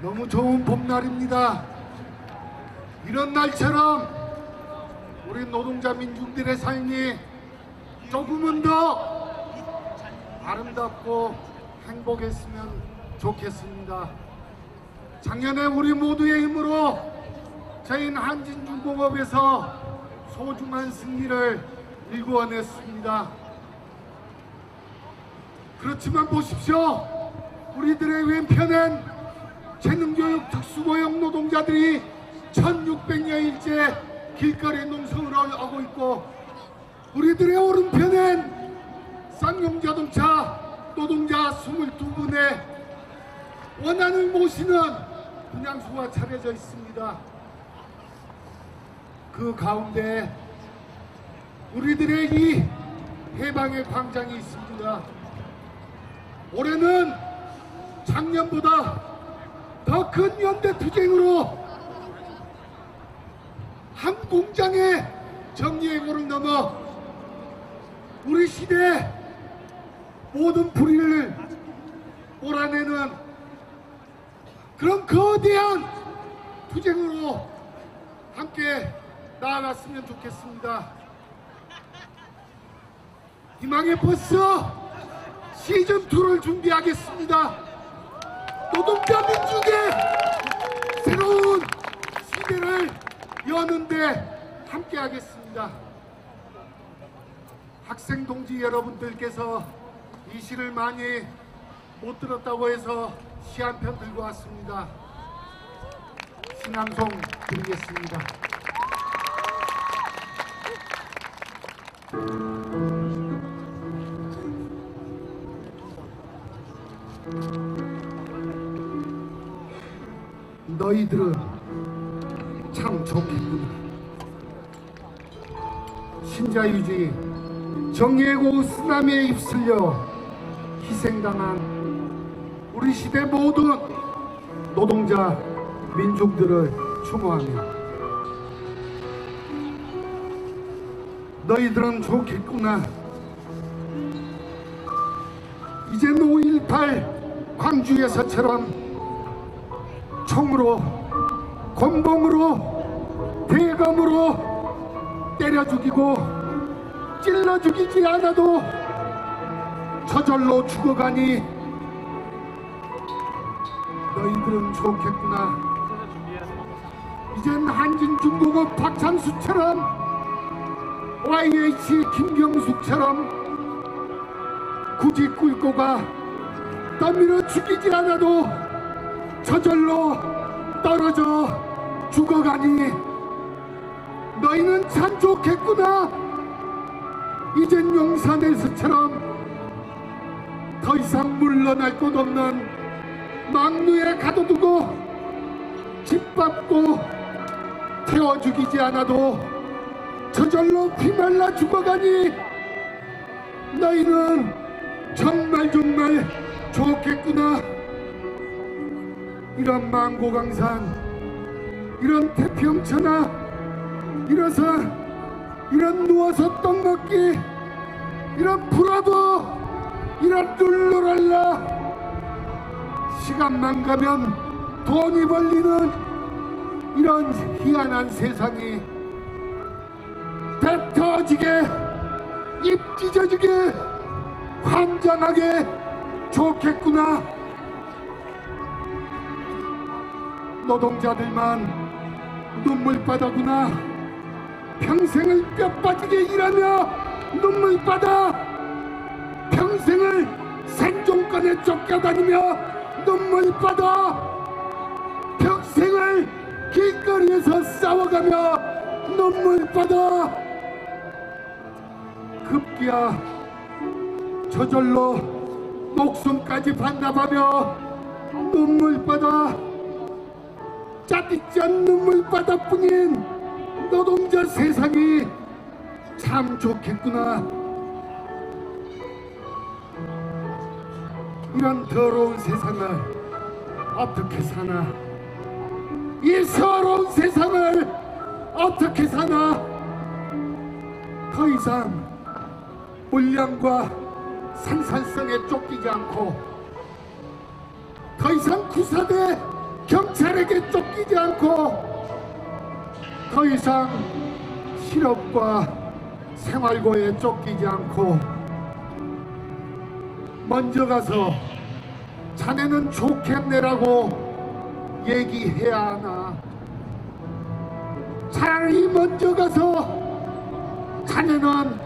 너무 좋은 봄날입니다. 이런 날처럼 우리 노동자 민중들의 삶이 조금은 더 아름답고 행복했으면 좋겠습니다. 작년에 우리 모두의 힘으로 저희는 한진중공업에서 소중한 승리를 일구어냈습니다. 그렇지만 보십시오. 우리들의 왼편엔 재능교육 특수고용 노동자들이 1600여일째 길거리 농성을 하고 있고, 우리들의 오른편엔 쌍용자동차 노동자 22분의 원한을 모시는 분향소가 차려져 있습니다. 그 가운데 우리들의 이 해방의 광장이 있습니다. 올해는 작년보다 더 큰 연대투쟁으로 한 공장의 정리해고를 넘어 우리 시대 모든 불의를 몰아내는 그런 거대한 투쟁으로 함께 나아갔으면 좋겠습니다. 희망의 버스 시즌2를 준비하겠습니다. 노동자 민중의 새로운 시대를 여는데 함께 하겠습니다. 학생 동지 여러분들께서 이 시를 많이 못 들었다고 해서 시 한 편 들고 왔습니다. 신앙송 드리겠습니다. 너희들은 참 좋겠구나. 신자유주의, 정예고 쓰나미에 휩쓸려 희생당한 우리 시대 모든 노동자 민중들을 추모하며, 너희들은 좋겠구나. 이젠 5.18 광주에서처럼 총으로, 곤봉으로, 대검으로 때려 죽이고 찔러 죽이지 않아도 저절로 죽어가니 너희들은 좋겠구나. 이젠 한진중공업 박찬수처럼, YH 김경숙처럼 굳이 꿀고가 떠밀어 죽이지 않아도 저절로 떨어져 죽어가니 너희는 참 좋겠구나. 이젠 용산에서처럼 더 이상 물러날 곳 없는 막루에 가둬두고 짓밟고 태워 죽이지 않아도 저절로 피말라 죽어가니 너희는 정말 좋겠구나. 이런 망고강산, 이런 태평천하, 이런 누워서 떡 먹기, 이런 브라보, 이런 룰루랄라, 시간만 가면 돈이 벌리는 이런 희한한 세상이 배 터지게, 입 찢어지게, 환장하게 좋겠구나. 노동자들만 눈물바다구나. 평생을 뼈 빠지게 일하며 눈물바다, 평생을 생존권에 쫓겨다니며 눈물바다, 평생을 길거리에서 싸워가며 눈물바다, 급기야 저절로 목숨까지 반납하며 눈물바다, 짜릿짠 눈물바다뿐인 노동자 세상이 참 좋겠구나. 이런 더러운 세상을 어떻게 사나, 이 서러운 세상을 어떻게 사나. 더 이상 물량과 생산성에 쫓기지 않고 더 이상 구사대 경찰에게 쫓기지 않고 더 이상 실업과 생활고에 쫓기지 않고 먼저 가서 자네는 좋겠네라고 얘기해야 하나, 차라리 먼저 가서 자네는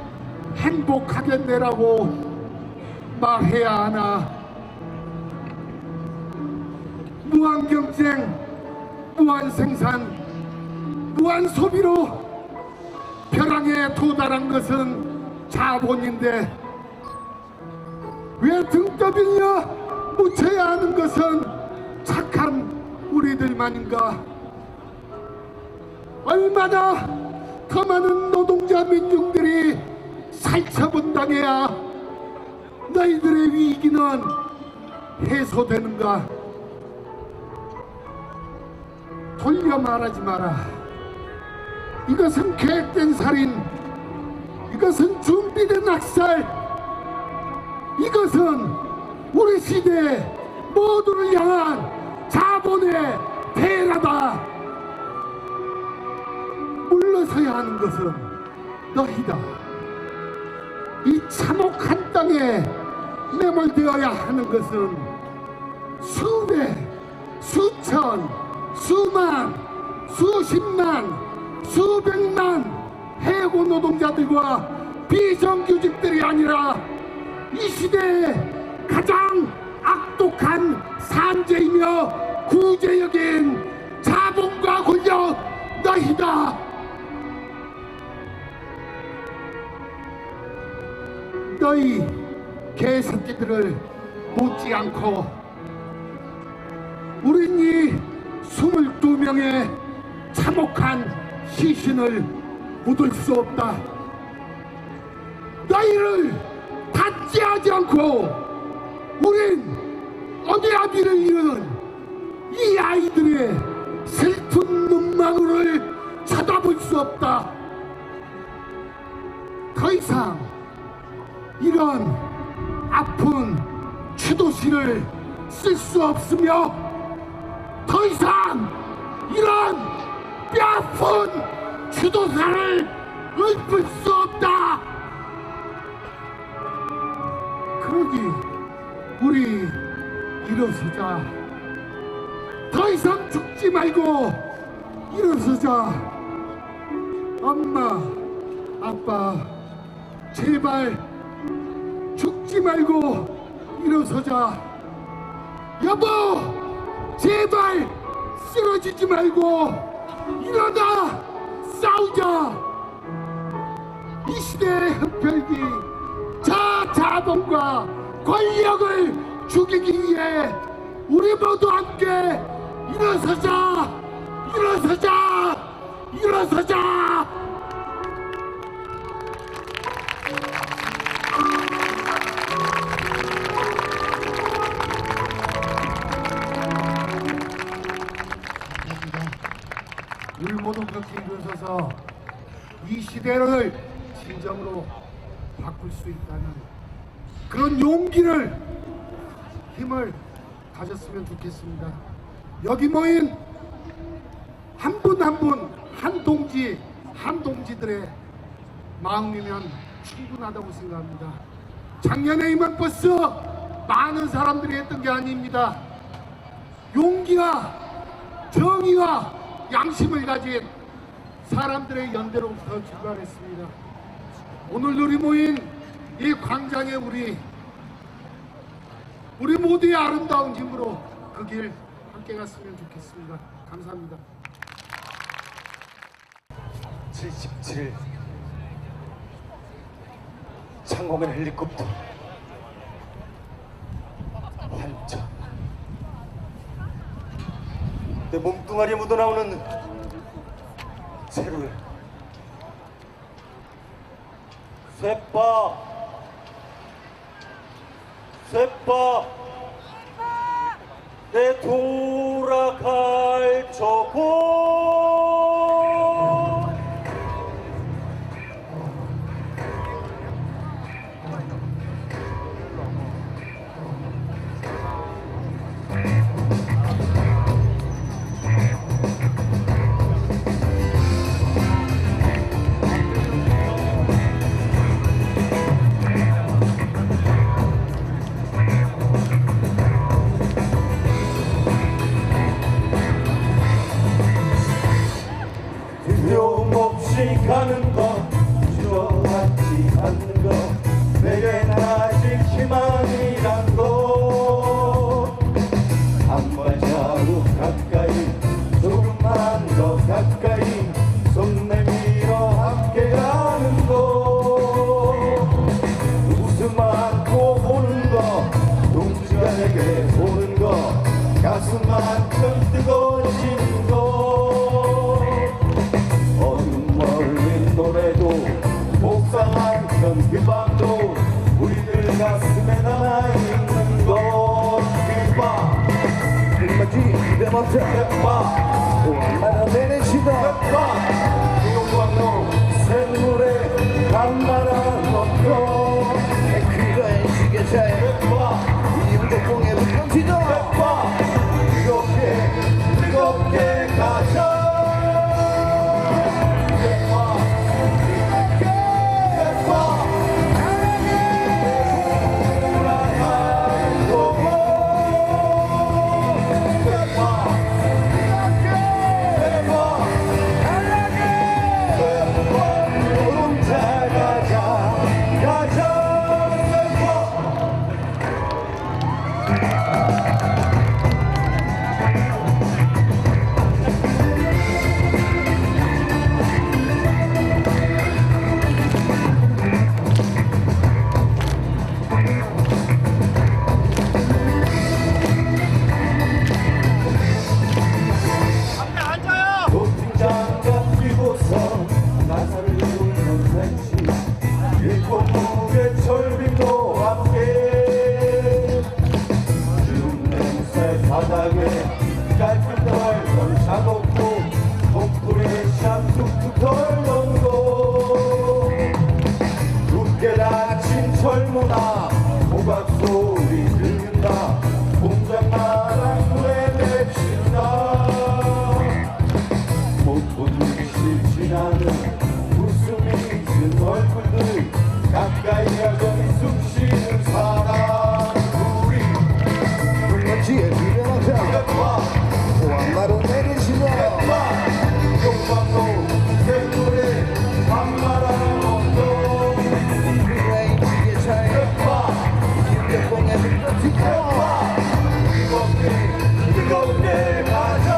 행복하겠네라고 말해야 하나. 무한 경쟁, 무한 생산, 무한 소비로 벼랑에 도달한 것은 자본인데 왜 등 떠밀려 묻혀야 하는 것은 착한 우리들만인가? 얼마나 더 많은 노동자 민중들이 살처분당해야 너희들의 위기는 해소되는가? 돌려 말하지 마라. 이것은 계획된 살인, 이것은 준비된 학살, 이것은 우리 시대 모두를 향한 자본의 대라다. 물러서야 하는 것은 너희다. 이 참혹한 땅에 매몰되어야 하는 것은 수백, 수천, 수만, 수십만, 수백만 해고 노동자들과 비정규직들이 아니라 이 시대의 가장 악독한 산재이며 구제역인 자본과 권력 너희다. 너희 개새끼들을 못지않고 우린 이 22명의 참혹한 시신을 묻을 수 없다. 너희를 닫지하지 않고 우린 어디아비를 잃은 이 아이들의 슬픈 눈망울을 쳐다볼 수 없다. 더 이상 이런 아픈 추도시를 쓸 수 없으며 더 이상 이런 뼈아픈 추도사를 읊을 수 없다. 그러니 우리 일어서자. 더 이상 죽지 말고 일어서자. 엄마, 아빠, 제발 죽지 말고 일어서자. 여보, 제발 쓰러지지 말고 일어나 싸우자. 이 시대의 흡혈귀 저 자본과 권력을 죽이기 위해 우리 모두 함께 일어서자. 일어서자. 일어서자. 우리 모두 그렇게 일어서서 이 시대를 진정으로 바꿀 수 있다는 그런 용기를, 힘을 가졌으면 좋겠습니다. 여기 모인 한 분 한 분, 한 동지, 한 동지들의 마음이면 충분하다고 생각합니다. 작년에 이만버스 많은 사람들이 했던 게 아닙니다. 용기와 정의와 양심을 가진 사람들의 연대로부터 출발했습니다. 오늘 우리 모인 이 광장에 우리 모두의 아름다운 힘으로 그 길 함께 갔으면 좋겠습니다. 감사합니다. 77 창공의 헬리콥터 환청 내 몸뚱아리에 묻어나오는 세로에 쇠빠 내 돌아갈 저곳 보는 것 가슴만큼 뜨거워지는 것 어둠 멀린 노래도 복상한편 그 밤도 우리들 가슴에 남아있는 것 그밤 끝까지 내 맘대로 그밤 나라 내내 시다 그밤 이용광로 샘물에 강나라 넘겨 그거의 시계차에 그밤 이용적공에 불금지다 백화 뜨겁게 가자 백화 백화 돌아갈 거고 백화 백화 노동자 가자 가자 백화 노팅장갑 끼고서 나사를 돌던 벤치 일곱무게 철빙도 함께 주름 냄새 바닥에 깔끔 덜던 작업도 동굴에 샴 툭툭 덜던 곳 굳게 닫힌 철문화 고각 소리 들린다 공장마당 물에 맺힌다 못본 듯이 지나는 웃음이 진 얼굴들 가까이 여전히 숨쉬는 사람 우리 불먼지에 비벼나자 백화 왕마로 내내 시다 백화 용광로 샘물에 밤마라 먹도 그거의 시계차에 백화 이용적공에 불금지다 백화 뜨겁게 가자 백화 백화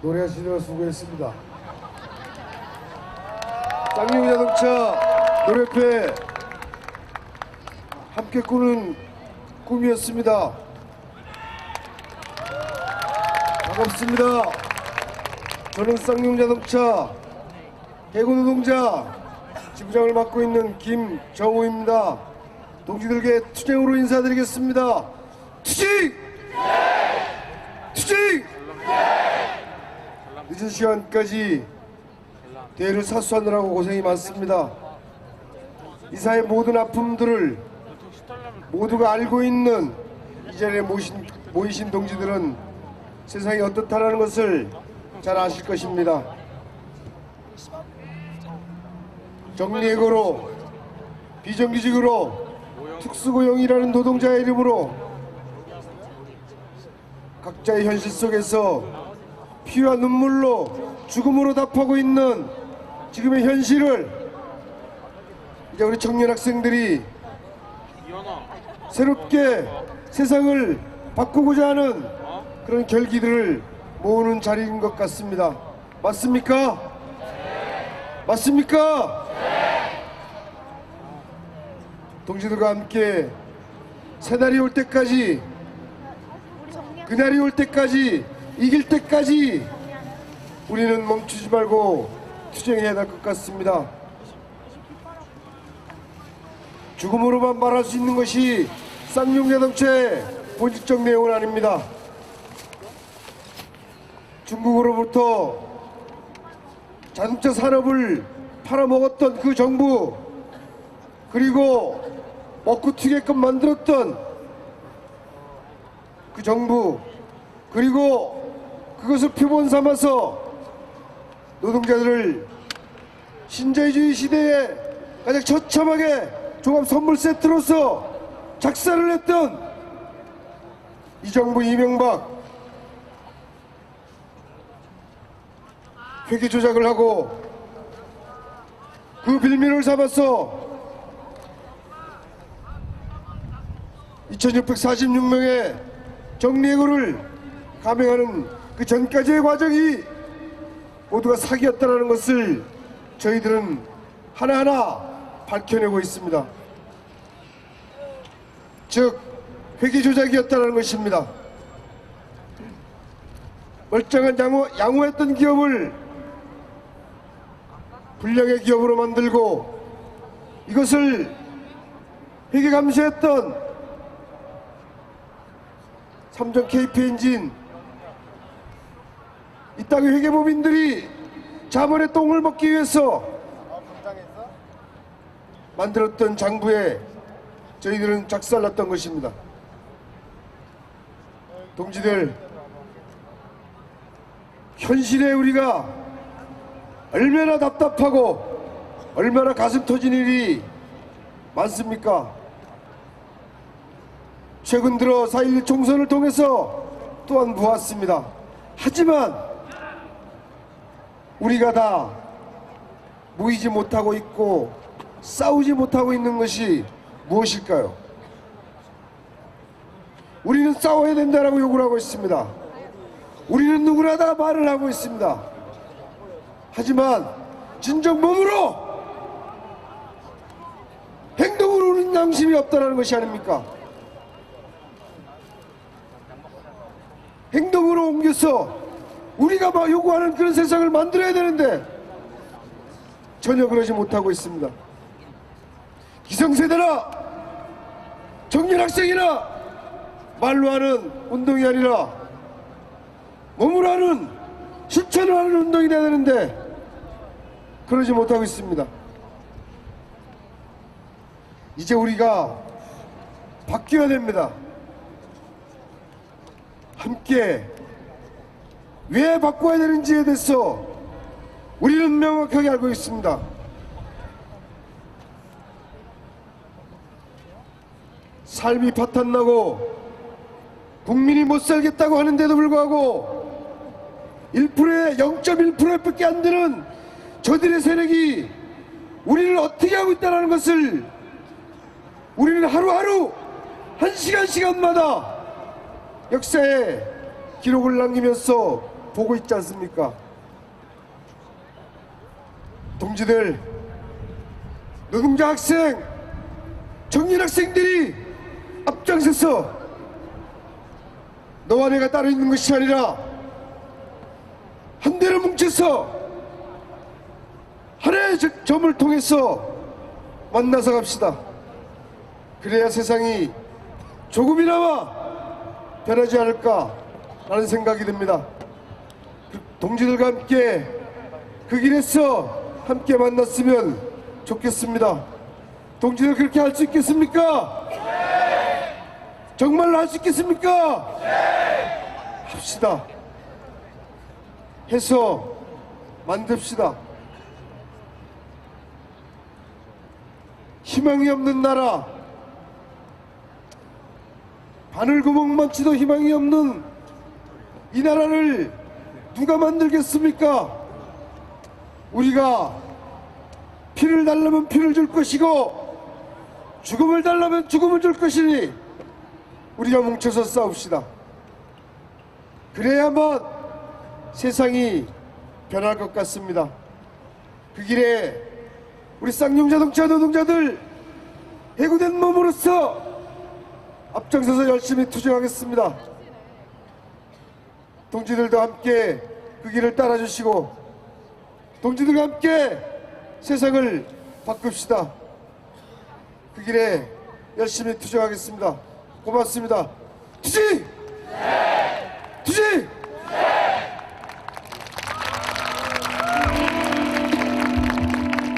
노래하시느라 수고했습니다. 쌍용자동차 노래회 함께 꾸는 꿈이었습니다. 반갑습니다. 저는 쌍용자동차 대구노동자 지부장을 맡고 있는 김정우입니다. 동지들께 투쟁으로 인사드리겠습니다. 투쟁! 투쟁! 늦은 시간까지 대회를 사수하느라고 고생이 많습니다. 이 사회 모든 아픔들을 모두가 알고 있는 이 자리에 모이신 동지들은 세상이 어떻다라는 것을 잘 아실 것입니다. 정리해고로 비정규직으로 특수고용이라는 노동자의 이름으로 각자의 현실 속에서 피와 눈물로 죽음으로 답하고 있는 지금의 현실을 이제 우리 청년 학생들이 새롭게 세상을 바꾸고자 하는 그런 결기들을 모으는 자리인 것 같습니다. 맞습니까? 맞습니까? 동지들과 함께 새날이 올 때까지 그날이 올 때까지 이길 때까지 우리는 멈추지 말고 투쟁해야 할 것 같습니다. 죽음으로만 말할 수 있는 것이 쌍용자동차의 본질적 내용은 아닙니다. 중국으로부터 자동차 산업을 팔아먹었던 그 정부, 그리고 먹고 튀게끔 만들었던 그 정부, 그리고 그것을 표본 삼아서 노동자들을 신자유주의 시대에 가장 처참하게 종합 선물 세트로서 작살을 냈던 이 정부 이명박 회계 조작을 하고 그 빌미를 삼아서 2646명의 정리해고를 감행하는 그 전까지의 과정이 모두가 사기였다는 것을 저희들은 하나하나 밝혀내고 있습니다. 즉 회계 조작이었다는 것입니다. 멀쩡한 양호했던 기업을 불량의 기업으로 만들고 이것을 회계 감시했던 삼성 KP엔진 이 땅의 회계법인들이 자본의 똥을 먹기 위해서 만들었던 장부에 저희들은 작살났던 것입니다. 동지들, 현실에 우리가 얼마나 답답하고 얼마나 가슴 터진 일이 많습니까? 최근 들어 4.11 총선을 통해서 또한 보았습니다. 하지만 우리가 다 모이지 못하고 있고 싸우지 못하고 있는 것이 무엇일까요? 우리는 싸워야 된다라고 요구를 하고 있습니다. 우리는 누구나 다 말을 하고 있습니다. 하지만 진정 몸으로 행동으로 우리는 양심이 없다는 것이 아닙니까? 행동으로 옮겨서 우리가 막 요구하는 그런 세상을 만들어야 되는데 전혀 그러지 못하고 있습니다. 기성세대나 청년학생이나 말로 하는 운동이 아니라 몸으로 하는 실천을 하는 운동이 돼야 되는데 그러지 못하고 있습니다. 이제 우리가 바뀌어야 됩니다. 함께 왜 바꿔야 되는지에 대해서 우리는 명확하게 알고 있습니다. 삶이 파탄나고 국민이 못 살겠다고 하는데도 불구하고 1%에 0.1%밖에 안 되는 저들의 세력이 우리를 어떻게 하고 있다는 것을 우리는 하루하루 한 시간마다 역사에 기록을 남기면서 보고 있지 않습니까? 동지들, 노동자 학생, 청년 학생들이 앞장서서 너와 내가 따로 있는 것이 아니라 한 대로 뭉쳐서 하나의 점을 통해서 만나서 갑시다. 그래야 세상이 조금이나마 변하지 않을까라는 생각이 듭니다. 동지들과 함께 그 길에서 함께 만났으면 좋겠습니다. 동지들 그렇게 할 수 있겠습니까? 네. 정말로 할 수 있겠습니까? 네. 합시다. 해서 만듭시다. 희망이 없는 나라, 바늘구멍만 치도 희망이 없는 이 나라를 누가 만들겠습니까? 우리가 피를 달라면 피를 줄 것이고 죽음을 달라면 죽음을 줄 것이니 우리가 뭉쳐서 싸웁시다. 그래야만 세상이 변할 것 같습니다. 그 길에 우리 쌍용자동차 노동자들 해고된 몸으로서 앞장서서 열심히 투쟁하겠습니다. 동지들도 함께 그 길을 따라주시고 동지들과 함께 세상을 바꿉시다. 그 길에 열심히 투쟁하겠습니다. 고맙습니다. 투쟁!